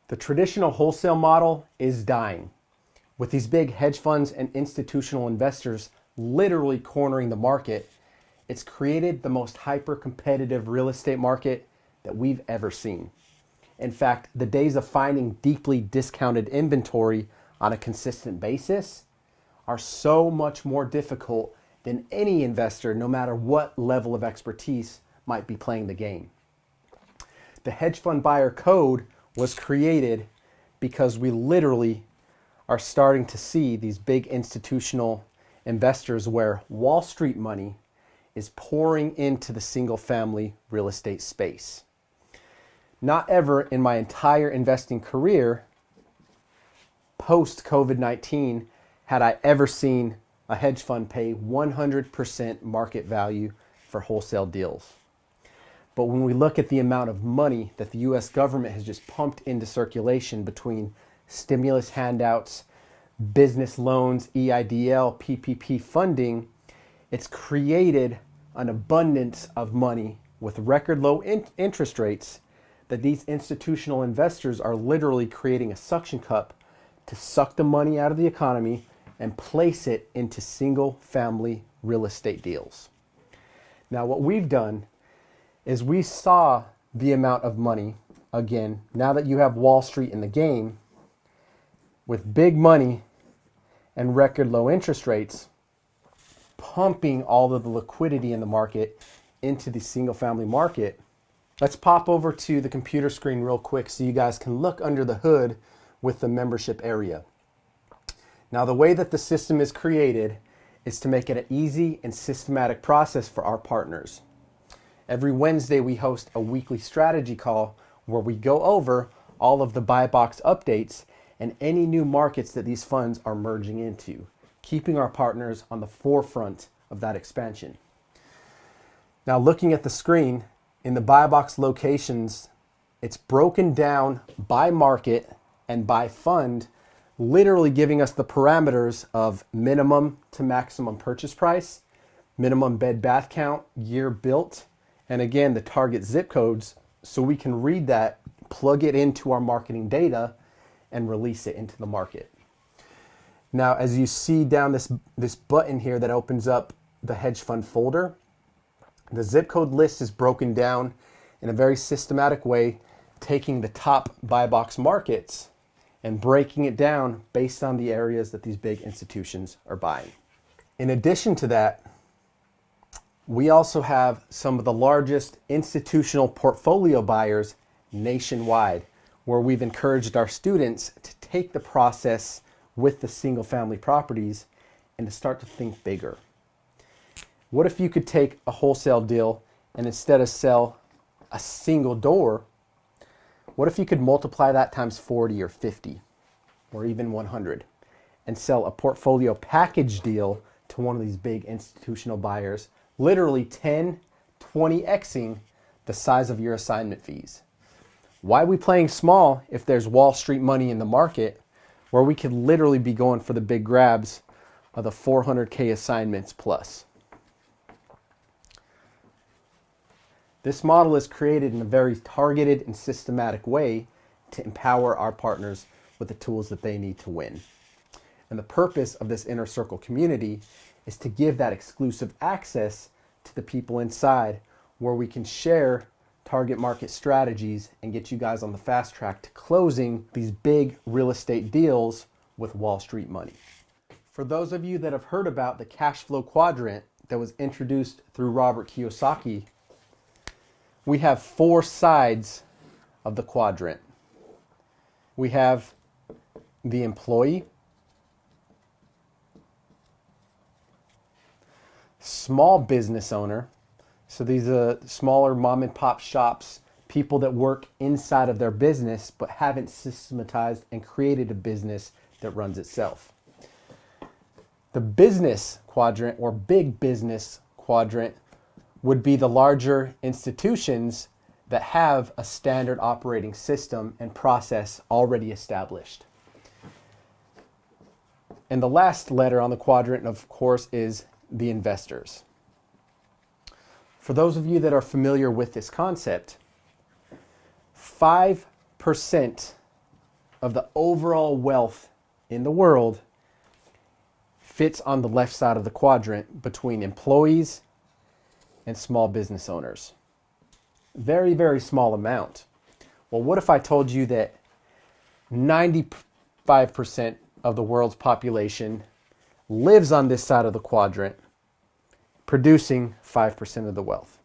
The traditional wholesale model is dying, with these big hedge funds and institutional investors literally cornering the market. It's created the most hyper-competitive real estate market that we've ever seen. In fact, the days of finding deeply discounted inventory on a consistent basis are so much more difficult than any investor, no matter what level of expertise, might be playing the game. The Hedge Fund Buyer Code was created because we literally are starting to see these big institutional investors where Wall Street money is pouring into the single family real estate space. Not ever in my entire investing career, post COVID-19, had I ever seen a hedge fund pay 100% market value for wholesale deals. But when we look at the amount of money that the US government has just pumped into circulation between stimulus handouts, business loans, EIDL, PPP funding, it's created an abundance of money with record low interest rates that these institutional investors are literally creating a suction cup to suck the money out of the economy and place it into single family real estate deals. Now, what we've done is we saw the amount of money, again, now that you have Wall Street in the game, with big money and record low interest rates, pumping all of the liquidity in the market into the single family market. Let's pop over to the computer screen real quick so you guys can look under the hood with the membership area. Now, the way that the system is created is to make it an easy and systematic process for our partners. Every Wednesday, we host a weekly strategy call where we go over all of the buy box updates and any new markets that these funds are merging into, keeping our partners on the forefront of that expansion. Now, looking at the screen, in the buy box locations, it's broken down by market and by fund, literally giving us the parameters of minimum to maximum purchase price, minimum bed bath count, year built, and again, the target zip codes, so we can read that, plug it into our marketing data, and release it into the market. Now, as you see down this button here that opens up the hedge fund folder, the zip code list is broken down in a very systematic way, taking the top buy box markets and breaking it down based on the areas that these big institutions are buying. In addition to that, we also have some of the largest institutional portfolio buyers nationwide, where we've encouraged our students to take the process with the single family properties and to start to think bigger. What if you could take a wholesale deal and instead of sell a single door, what if you could multiply that times 40 or 50 or even 100 and sell a portfolio package deal to one of these big institutional buyers, literally 10, 20xing the size of your assignment fees? Why are we playing small if there's Wall Street money in the market where we could literally be going for the big grabs of the 400K assignments plus? This model is created in a very targeted and systematic way to empower our partners with the tools that they need to win. And the purpose of this inner circle community is to give that exclusive access to the people inside, where we can share target market strategies and get you guys on the fast track to closing these big real estate deals with Wall Street money. For those of you that have heard about the cash flow quadrant that was introduced through Robert Kiyosaki, we have 4 sides of the quadrant. We have the employee, small business owner, so these are smaller mom and pop shops, people that work inside of their business but haven't systematized and created a business that runs itself. The business quadrant, or big business quadrant, would be the larger institutions that have a standard operating system and process already established. And the last letter on the quadrant, of course, is the investors. For those of you that are familiar with this concept, 5% of the overall wealth in the world fits on the left side of the quadrant between employees and small business owners. Very, very small amount. Well, what if I told you that 95% of the world's population lives on this side of the quadrant, producing 5% of the wealth?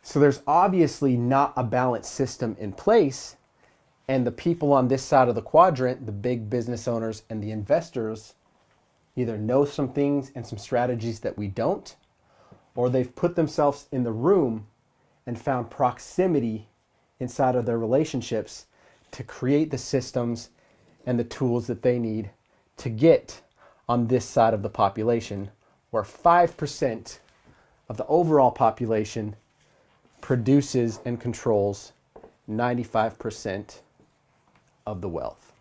So there's obviously not a balanced system in place, and the people on this side of the quadrant, the big business owners and the investors, either know some things and some strategies that we don't, or they've put themselves in the room and found proximity inside of their relationships to create the systems and the tools that they need to get on this side of the population, where 5% of the overall population produces and controls 95% of the wealth.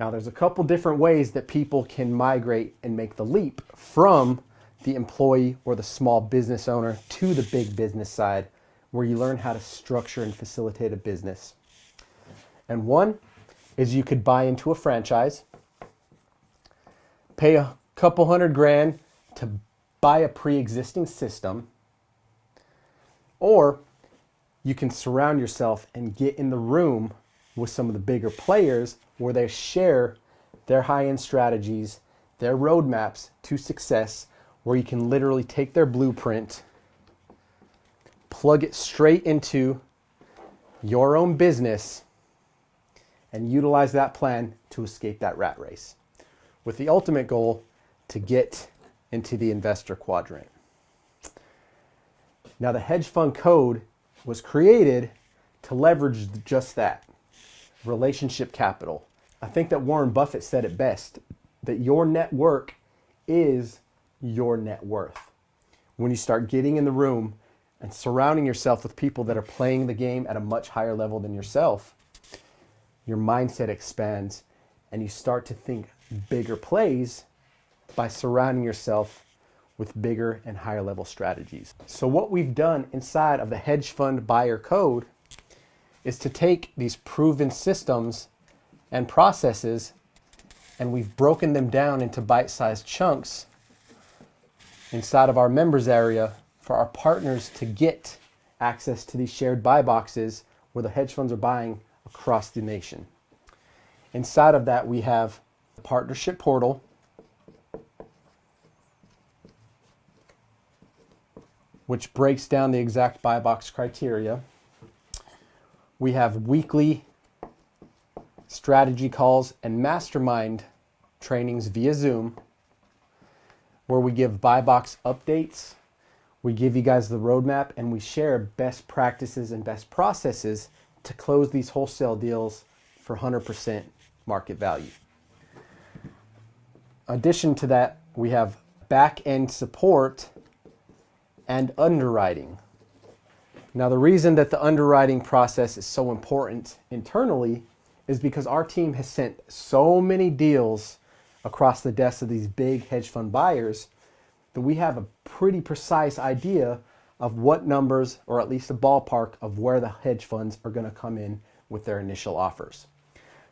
Now, there's a couple different ways that people can migrate and make the leap from the employee or the small business owner to the big business side, where you learn how to structure and facilitate a business. And one is you could buy into a franchise, pay a couple $100,000 to buy a pre-existing system, or you can surround yourself and get in the room with some of the bigger players where they share their high-end strategies, their roadmaps to success, where you can literally take their blueprint, plug it straight into your own business, and utilize that plan to escape that rat race, with the ultimate goal to get into the investor quadrant. Now, the hedge fund code was created to leverage just that, relationship capital. I think that Warren Buffett said it best, that your network is your net worth. When you start getting in the room and surrounding yourself with people that are playing the game at a much higher level than yourself, your mindset expands and you start to think bigger plays by surrounding yourself with bigger and higher level strategies. So what we've done inside of the Hedge Fund Buyer Code is to take these proven systems and processes, and we've broken them down into bite-sized chunks inside of our members area for our partners to get access to these shared buy boxes where the hedge funds are buying across the nation. Inside of that, we have the partnership portal, which breaks down the exact buy box criteria. We have weekly strategy calls and mastermind trainings via Zoom, where we give buy box updates. We give you guys the roadmap, and we share best practices and best processes to close these wholesale deals for 100% market value. In addition to that, we have back-end support and underwriting. Now, the reason that the underwriting process is so important internally is because our team has sent so many deals across the desks of these big hedge fund buyers that we have a pretty precise idea of what numbers, or at least a ballpark of where the hedge funds are going to come in with their initial offers.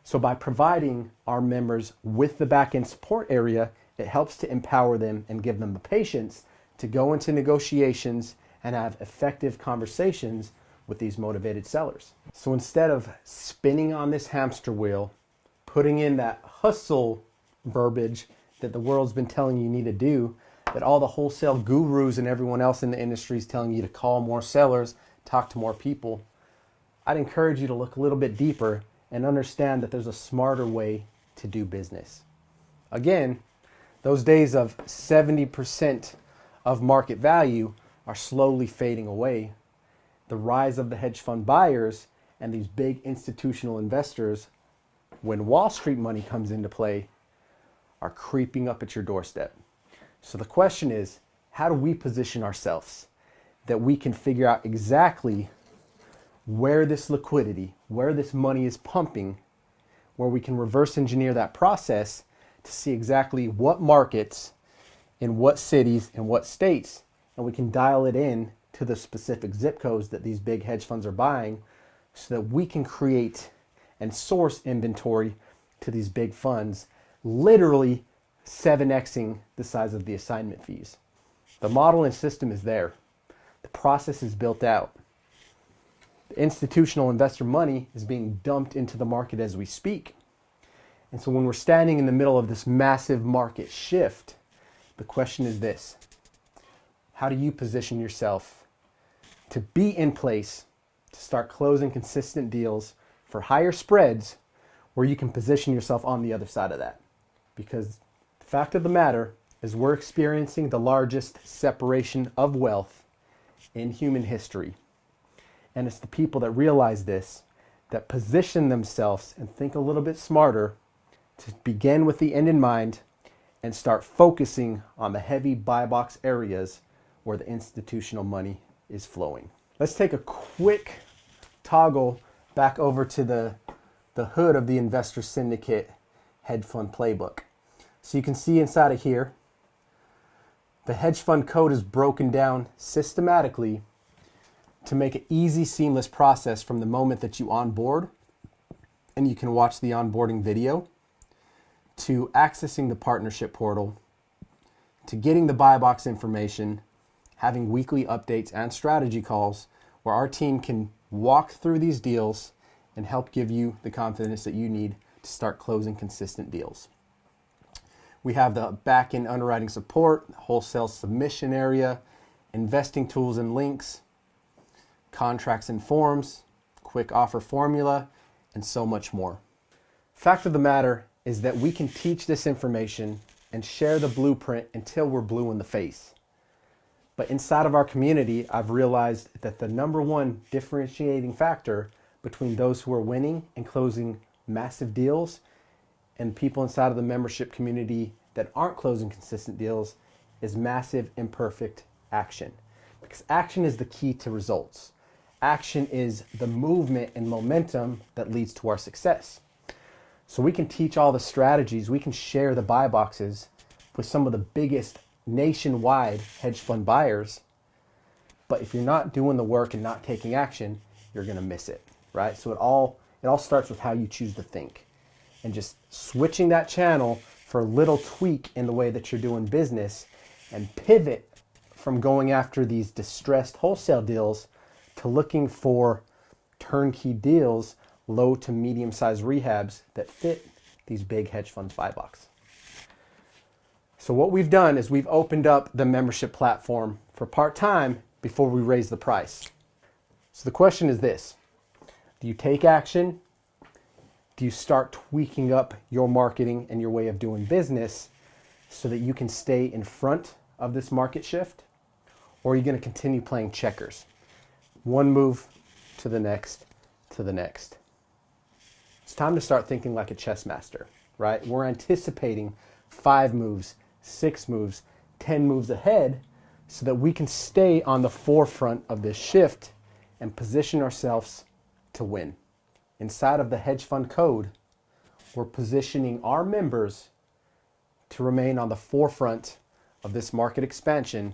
So by providing our members with the back-end support area, it helps to empower them and give them the patience to go into negotiations and have effective conversations with these motivated sellers. So instead of spinning on this hamster wheel, putting in that hustle verbiage that the world's been telling you need to do, that all the wholesale gurus and everyone else in the industry is telling you to call more sellers, talk to more people, I'd encourage you to look a little bit deeper and understand that there's a smarter way to do business. Again, those days of 70% of market value are slowly fading away. The rise of the hedge fund buyers and these big institutional investors, when Wall Street money comes into play, are creeping up at your doorstep. So the question is, how do we position ourselves that we can figure out exactly where this liquidity, where this money is pumping, where we can reverse engineer that process to see exactly what markets, in what cities, and what states, and we can dial it in to the specific zip codes that these big hedge funds are buying, so that we can create and source inventory to these big funds, literally 7xing the size of the assignment fees. The model and system is there. The process is built out. The institutional investor money is being dumped into the market as we speak. And so when we're standing in the middle of this massive market shift, the question is this: how do you position yourself to be in place to start closing consistent deals for higher spreads where you can position yourself on the other side of that? Because the fact of the matter is we're experiencing the largest separation of wealth in human history. And it's the people that realize this, that position themselves and think a little bit smarter to begin with the end in mind and start focusing on the heavy buy box areas where the institutional money is flowing. Let's take a quick toggle back over to the hood of the Investor Syndicate Hedge Fund Playbook. So you can see inside of here, the hedge fund code is broken down systematically to make an easy, seamless process from the moment that you onboard, and you can watch the onboarding video, to accessing the partnership portal, to getting the buy box information, having weekly updates and strategy calls where our team can walk through these deals and help give you the confidence that you need to start closing consistent deals. We have the back-end underwriting support, wholesale submission area, investing tools and links, contracts and forms, quick offer formula, and so much more. Fact of the matter is that we can teach this information and share the blueprint until we're blue in the face. But inside of our community, I've realized that the number one differentiating factor between those who are winning and closing massive deals and people inside of the membership community that aren't closing consistent deals is massive imperfect action. Because action is the key to results. Action is the movement and momentum that leads to our success. So we can teach all the strategies, we can share the buy boxes with some of the biggest nationwide hedge fund buyers. But if you're not doing the work and not taking action, you're going to miss it, right? So it all starts with how you choose to think. And just switching that channel for a little tweak in the way that you're doing business and pivot from going after these distressed wholesale deals to looking for turnkey deals, low to medium-sized rehabs that fit these big hedge funds buy box. So what we've done is we've opened up the membership platform for part-time before we raise the price. So the question is this: do you take action? Do you start tweaking up your marketing and your way of doing business so that you can stay in front of this market shift? Or are you going to continue playing checkers? One move to the next, to the next. It's time to start thinking like a chess master, right? We're anticipating 5 moves, 6 moves, 10 moves ahead so that we can stay on the forefront of this shift and position ourselves to win. Inside of the hedge fund code, we're positioning our members to remain on the forefront of this market expansion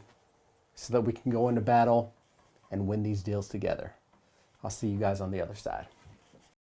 so that we can go into battle and win these deals together. I'll see you guys on the other side.